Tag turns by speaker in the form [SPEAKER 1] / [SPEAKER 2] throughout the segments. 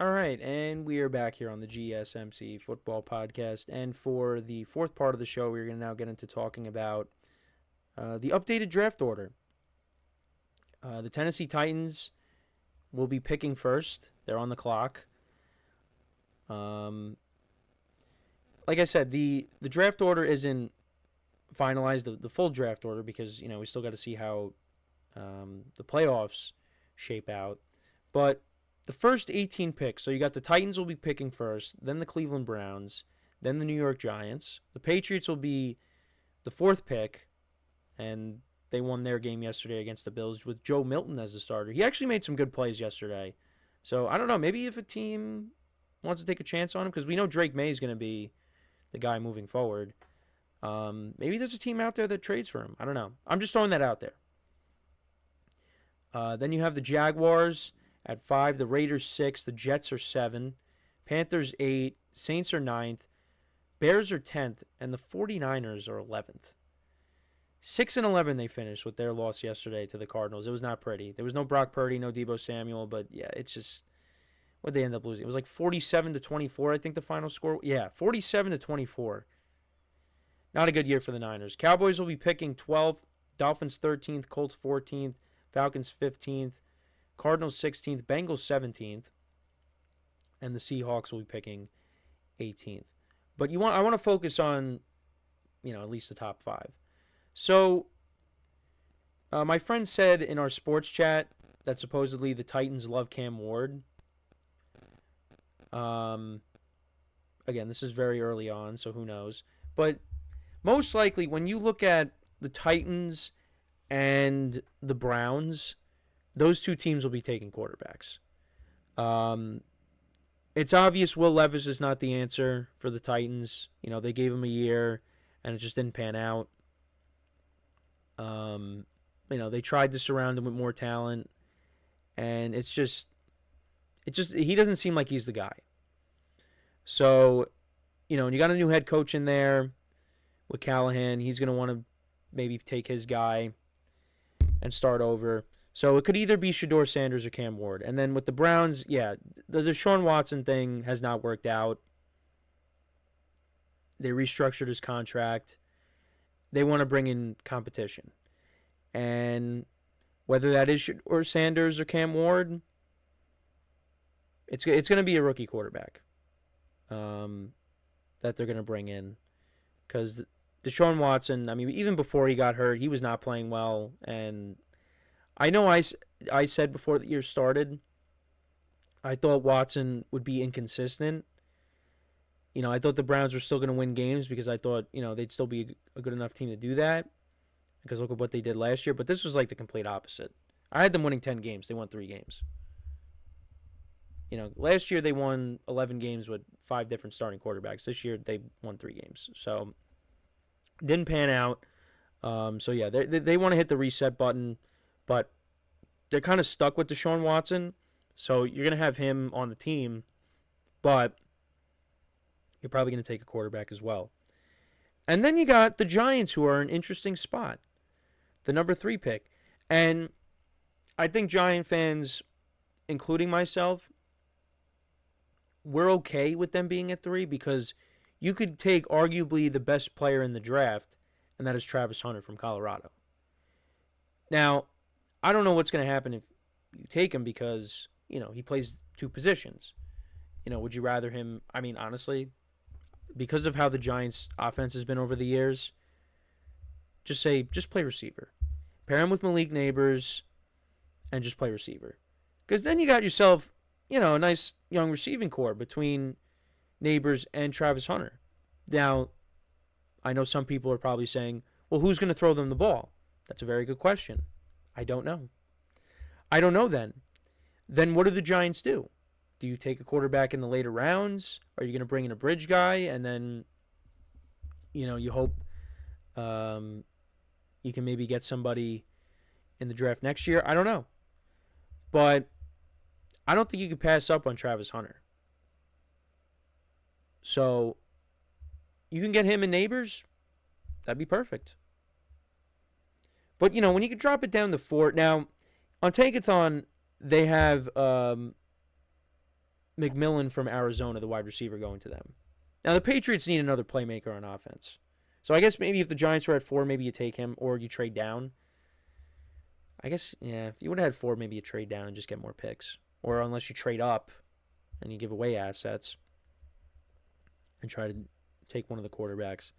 [SPEAKER 1] All right, and we are back here on the GSMC Football Podcast. And for the fourth part of the show, we're going to now get into talking about the updated draft order. The Tennessee Titans will be picking first. They're on the clock. Um, like I said, the draft order isn't finalized, the full draft order, because we still got to see how the playoffs shape out. But the first 18 picks, so you got the Titans will be picking first, then the Cleveland Browns, then the New York Giants. The Patriots will be the fourth pick, and they won their game yesterday against the Bills with Joe Milton as the starter. He actually made some good plays yesterday. So I don't know, maybe if a team wants to take a chance on him, because we know Drake May is going to be the guy moving forward. Maybe there's a team out there that trades for him. I don't know. I'm just throwing that out there. Then you have the Jaguars at 5, the Raiders 6, the Jets are 7, Panthers 8, Saints are ninth, Bears are 10th, and the 49ers are 11th. 6-11 they finished with their loss yesterday to the Cardinals. It was not pretty. There was no Brock Purdy, no Deebo Samuel, but yeah, it's just what they end up losing. It was like 47-24, I think the final score. Yeah, 47-24. Not a good year for the Niners. Cowboys will be picking 12th, Dolphins 13th, Colts 14th, Falcons 15th, Cardinals 16th, Bengals 17th, and the Seahawks will be picking 18th. But I want to focus on, at least the top 5. So, my friend said in our sports chat that supposedly the Titans love Cam Ward. Again, this is very early on, so who knows. But most likely, when you look at the Titans and the Browns, those two teams will be taking quarterbacks. It's obvious Will Levis is not the answer for the Titans. They gave him a year, and it just didn't pan out. They tried to surround him with more talent, and it just he doesn't seem like he's the guy. So, and you got a new head coach in there with Callahan. He's going to want to maybe take his guy and start over. So it could either be Shedeur Sanders or Cam Ward. And then with the Browns, yeah, the Deshaun Watson thing has not worked out. They restructured his contract. They want to bring in competition. And whether that is Shedeur Sanders or Cam Ward, it's going to be a rookie quarterback that they're going to bring in. Because Deshaun Watson, I mean, even before he got hurt, he was not playing well. And I know I said before the year started, I thought Watson would be inconsistent. I thought the Browns were still going to win games because I thought, they'd still be a good enough team to do that. Because look at what they did last year. But this was like the complete opposite. I had them winning 10 games. They won 3 games. Last year they won 11 games with 5 different starting quarterbacks. This year they won 3 games. So, didn't pan out. So, yeah, they want to hit the reset button. But they're kind of stuck with Deshaun Watson. So, you're going to have him on the team. But you're probably going to take a quarterback as well. And then you got the Giants, who are an interesting spot. The number 3 pick. And I think Giant fans, including myself, we're okay with them being at 3 because you could take arguably the best player in the draft, and that is Travis Hunter from Colorado. Now, I don't know what's going to happen if you take him because, he plays 2 positions. Would you rather him, I mean, honestly, because of how the Giants' offense has been over the years, just play receiver. Pair him with Malik Neighbors and just play receiver. Because then you got yourself, a nice young receiving core between Neighbors and Travis Hunter. Now, I know some people are probably saying, well, who's going to throw them the ball? That's a very good question. I don't know. I don't know then. Then what do the Giants do? Do you take a quarterback in the later rounds? Are you going to bring in a bridge guy and then, you hope you can maybe get somebody in the draft next year? I don't know. But I don't think you could pass up on Travis Hunter. So you can get him and Neighbors, that'd be perfect. But, when you could drop it down to 4. Now, on Tankathon, they have McMillan from Arizona, the wide receiver, going to them. Now, the Patriots need another playmaker on offense. So I guess maybe if the Giants were at 4, maybe you take him or you trade down. I guess, yeah, if you would have had 4, maybe you trade down and just get more picks. Or unless you trade up and you give away assets and try to take one of the quarterbacks.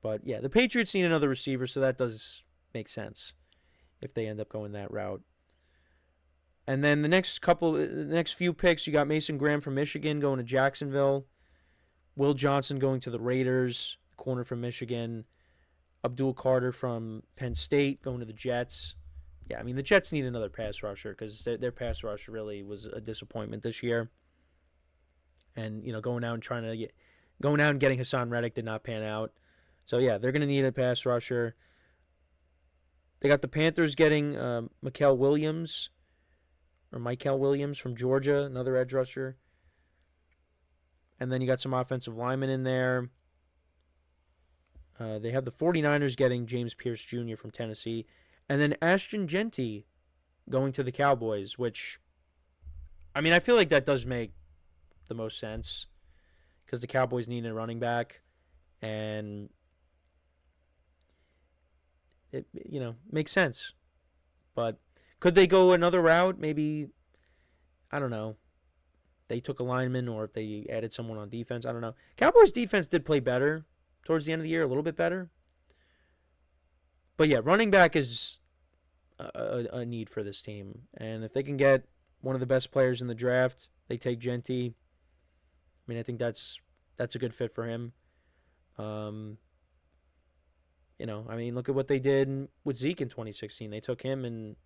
[SPEAKER 1] But, yeah, the Patriots need another receiver, so that does make sense if they end up going that route. And then the next few picks, you got Mason Graham from Michigan going to Jacksonville. Will Johnson going to the Raiders, corner from Michigan. Abdul Carter from Penn State going to the Jets. Yeah, I mean, the Jets need another pass rusher because their pass rush really was a disappointment this year. And, going out and getting Hassan Reddick did not pan out. So, yeah, they're going to need a pass rusher. They got the Panthers getting Mikel Williams from Georgia, another edge rusher. And then you got some offensive linemen in there. They have the 49ers getting James Pierce Jr. from Tennessee. And then Ashton Genty going to the Cowboys, which, I mean, I feel like that does make the most sense because the Cowboys need a running back. And it, makes sense. But could they go another route? Maybe, I don't know. They took a lineman or if they added someone on defense. I don't know. Cowboys defense did play better towards the end of the year, a little bit better. But yeah, running back is a need for this team. And if they can get one of the best players in the draft, they take Genty. I mean, I think that's a good fit for him. I mean, look at what they did with Zeke in 2016. They took him and,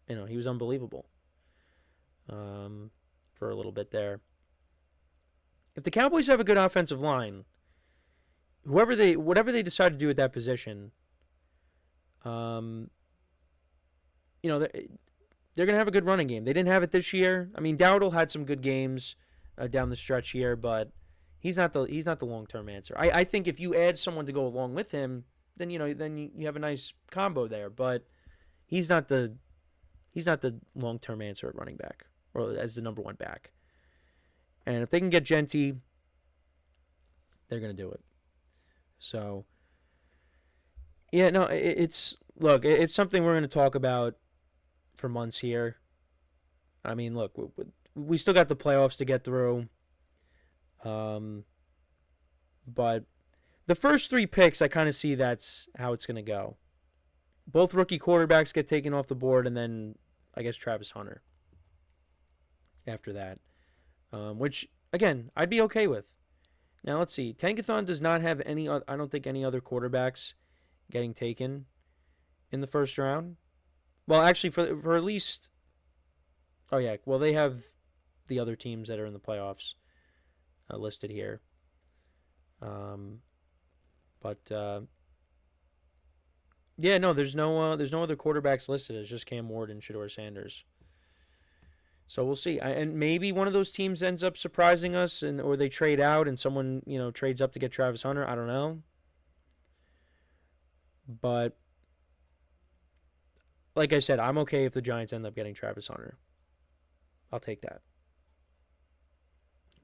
[SPEAKER 1] he was unbelievable for a little bit there. If the Cowboys have a good offensive line, whatever they decide to do at that position, they're going to have a good running game. They didn't have it this year. I mean, Dowdle had some good games down the stretch here, but he's not the long-term answer. I think if you add someone to go along with him, then you have a nice combo there. But he's not the long-term answer at running back or as the number one back. And if they can get Genty, they're going to do it. So, yeah, no, it's something we're going to talk about for months here. I mean, look, we still got the playoffs to get through. But the first 3 picks, I kind of see that's how it's going to go. Both rookie quarterbacks get taken off the board, and then I guess Travis Hunter after that, which, again, I'd be okay with. Now, let's see. Tankathon does not have I don't think any other quarterbacks getting taken in the first round. Well, actually, for at least, oh, yeah, well, they have the other teams that are in the playoffs listed here. Yeah, no, there's no other quarterbacks listed. It's just Cam Ward and Shedeur Sanders. So we'll see. And maybe one of those teams ends up surprising us, or they trade out and someone trades up to get Travis Hunter. I don't know. But like I said, I'm okay if the Giants end up getting Travis Hunter. I'll take that.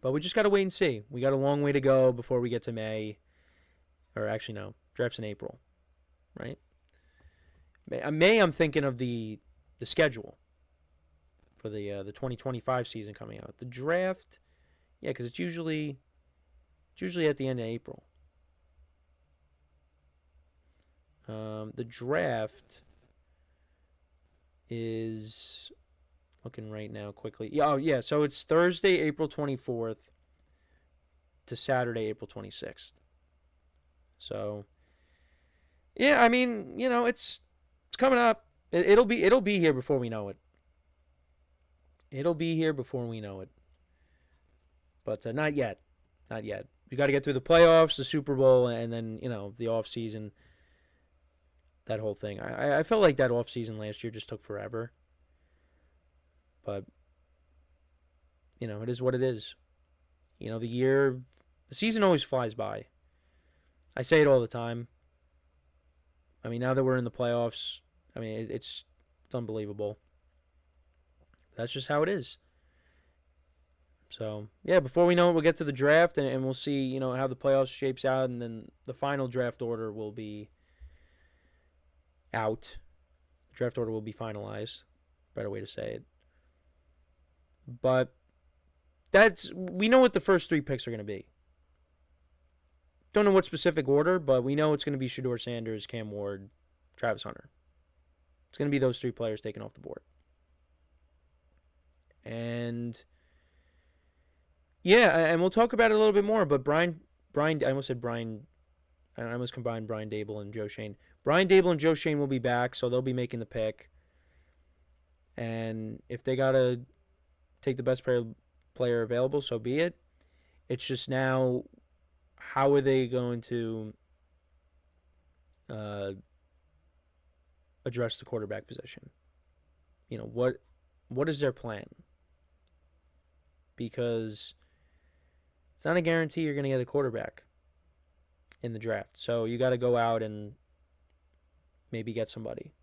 [SPEAKER 1] But we just got to wait and see. We got a long way to go before we get to May. Or actually, no. Draft's in April. Right? May, I'm thinking of the schedule for the 2025 season coming out. The draft, yeah, because it's usually at the end of April. The draft is looking right now quickly. Yeah, so it's Thursday, April 24th to Saturday, April 26th. So, yeah, I mean, it's coming up. It'll be here before we know it. It'll be here before we know it. But not yet. Not yet. You got to get through the playoffs, the Super Bowl, and then, the offseason. That whole thing. I felt like that offseason last year just took forever. But, it is what it is. The season always flies by. I say it all the time. I mean, now that we're in the playoffs, I mean, it's unbelievable. That's just how it is. So, yeah, before we know it, we'll get to the draft, and we'll see, how the playoffs shapes out, and then the final draft order will be out. The draft order will be finalized. Better way to say it. But we know what the first 3 picks are going to be. Don't know what specific order, but we know it's going to be Shedeur Sanders, Cam Ward, Travis Hunter. It's going to be those 3 players taken off the board. And yeah, and we'll talk about it a little bit more, but I almost said Brian, I almost combined Brian Dable and Joe Shane. Brian Dable and Joe Shane will be back, so they'll be making the pick. And if they got to take the best player available, so be it. It's just now, how are they going to address the quarterback position? What is their plan? Because it's not a guarantee you're going to get a quarterback in the draft. So you got to go out and maybe get somebody.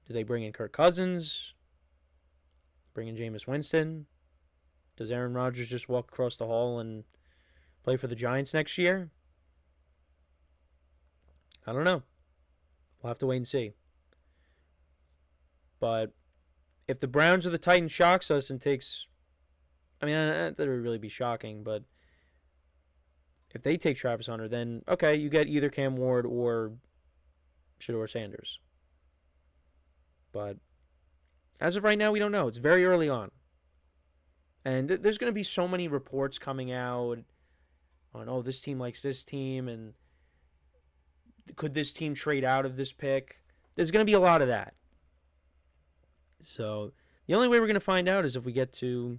[SPEAKER 1] Do they bring in Kirk Cousins? Bring in Jameis Winston? Does Aaron Rodgers just walk across the hall and play for the Giants next year? I don't know. We'll have to wait and see. But if the Browns or the Titans shocks us and takes, that would really be shocking, but if they take Travis Hunter, then okay, you get either Cam Ward or Shedeur Sanders. But as of right now, we don't know. It's very early on. And there's going to be so many reports coming out on, this team likes this team, and could this team trade out of this pick? There's going to be a lot of that. So the only way we're going to find out is if we get to,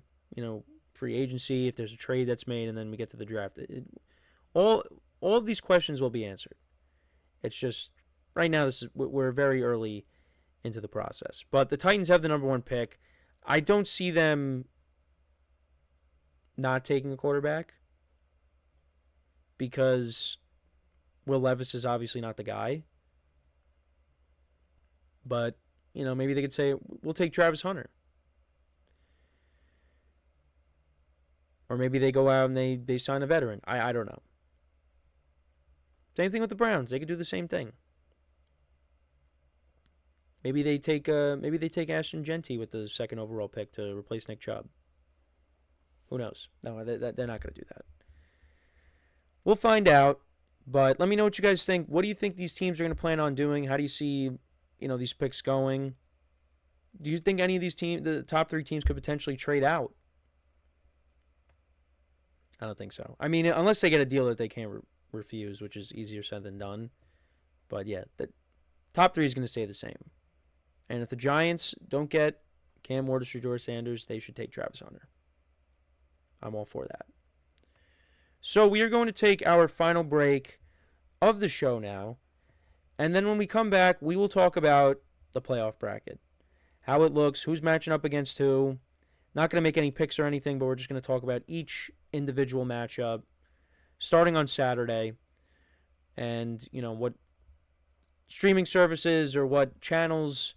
[SPEAKER 1] free agency, if there's a trade that's made, and then we get to the draft. All of these questions will be answered. It's just right now we're very early into the process. But the Titans have the number 1 pick. I don't see them not taking a quarterback because Will Levis is obviously not the guy. But, maybe they could say, we'll take Travis Hunter. Or maybe they go out and they sign a veteran. I don't know. Same thing with the Browns. They could do the same thing. Maybe they take Ashton Genty with the 2nd overall pick to replace Nick Chubb. Who knows? No, they're not going to do that. We'll find out. But let me know what you guys think. What do you think these teams are going to plan on doing? How do you see, these picks going? Do you think any of these teams, the top 3 teams, could potentially trade out? I don't think so. Unless they get a deal that they can't refuse, which is easier said than done. But yeah, the top 3 is going to stay the same. And if the Giants don't get Cam Ward or Shedeur Sanders, they should take Travis Hunter. I'm all for that. So we are going to take our final break of the show now. And then when we come back, we will talk about the playoff bracket. How it looks, who's matching up against who. Not going to make any picks or anything, but we're just going to talk about each individual matchup starting on Saturday. And, what streaming services or what channels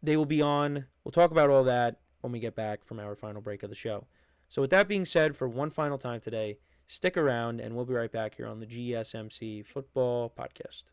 [SPEAKER 1] they will be on. We'll talk about all that when we get back from our final break of the show. So with that being said, for one final time today, stick around and we'll be right back here on the GSMC Football Podcast.